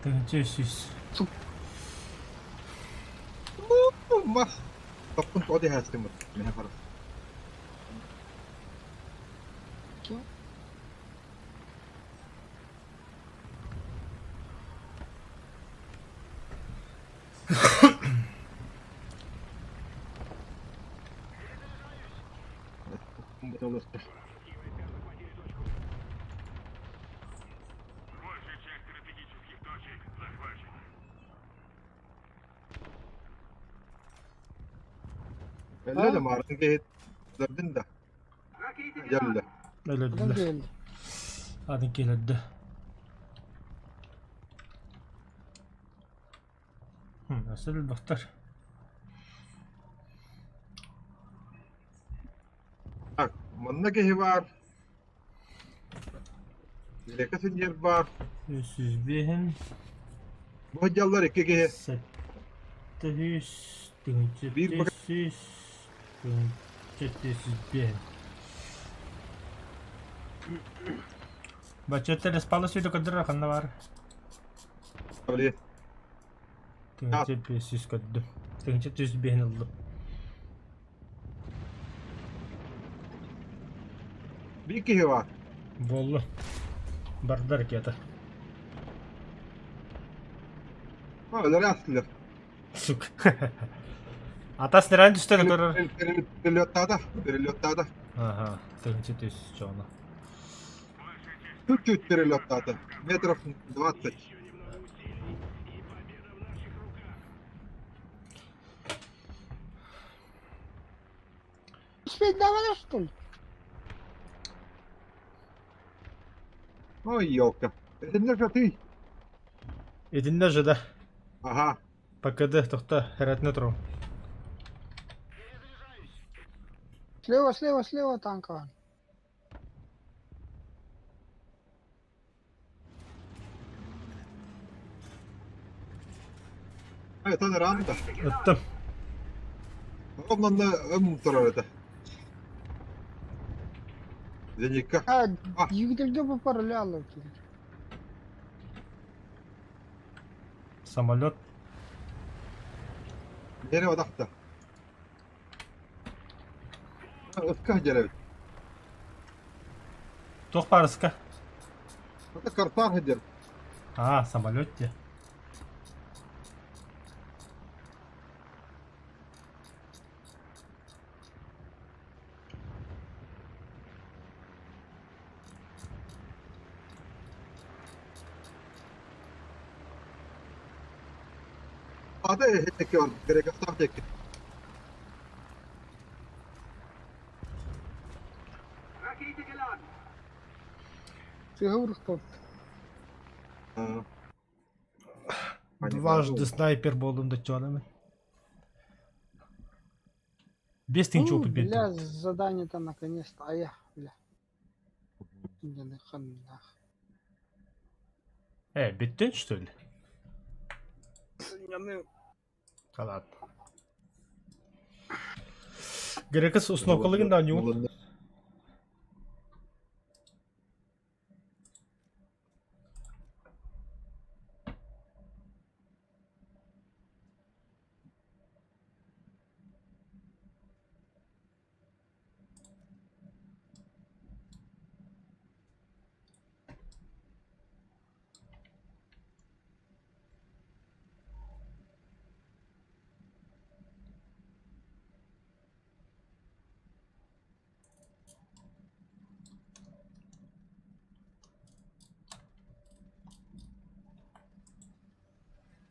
Ты где здесь? ما طب تقعدي هاتم من خلاص. لا ما رأيت دردن ده يلا Öyle Değil. Hadi geldi. Nasıl الدكتور؟ منك هبار لك سنجر بار 300 bihin. بهجلر كي 700 Bir bak- 700 700 bihin. Бачете ли спало си до кадра ханна var? قبل 500 kaddı. 700 bihin oldu. بيكي هبار Bollu. Barda rакета. لا راسل Сука. Атас нерен düştü kadar? بريليوت هذا Ага, 700 ona. чуть-чуть перелет тата. Метров 20. Успеть давай, что ли? Ой, елка. Это не же ты. Edinle jada. Ага. Pakada tohta herätne turun. Слева танковая. Это ранда. Öttüm. Ровно на турар это. Денег. А, А. двигатель бы параллело. Самолет. Дерево тахта. Как дерево? Тух парыска. Это картар хедер. А, самолет те. هذا هيك يور غريك افتحتك. Фигур кто? Дважды снайпер болдum da чонамен. Без тинчи опыт Бля, бентим. задание-то наконец-то. А я, бля. Не хана. Биттин что ли? Ладно. Грекас установкалыгын да не ул.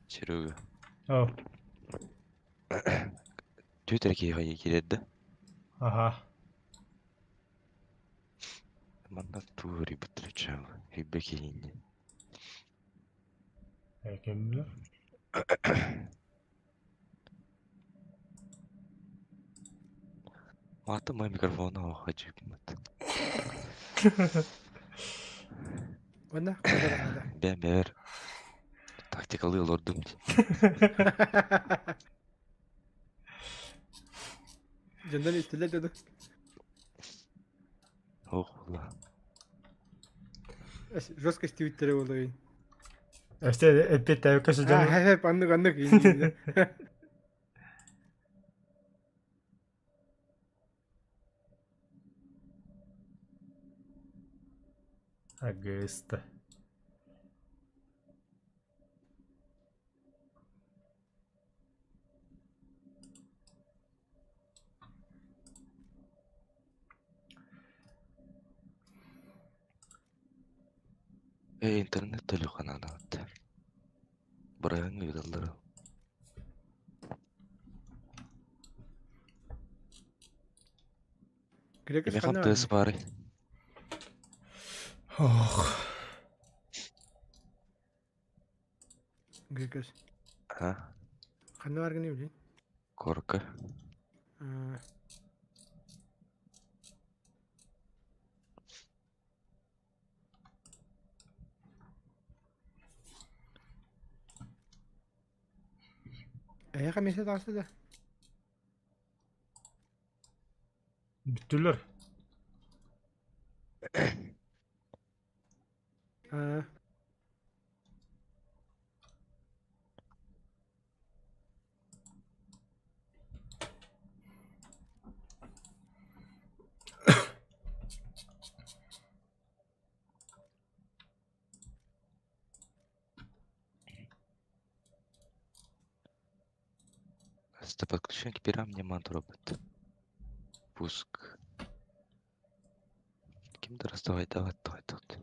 Серега. О, Twitter-ге келеді. ага. Манда тури бітірчав. Хибе кейінне. Кем билер? Маты мой микрофону хочу. Вана, кадar. Ben бер. Тактикалы лордым. Candan istiler dedi. Ох, ла. Жесткость твиттера oldu. İşte epey tevkası canım. Hep anlık İngilizce. Agıstı. Интернет телефон анат. Бұрайын үйдалдыры. Грекос Механ хана. тез бары. Oh. Грекос. Ha? Хана var ne bileyim. Korku. Ayağa mesaj alsa da. Bittüler. Ha. Если подключен к пирам, не ман робот. Пуск. Кем-то расставай, давай тут.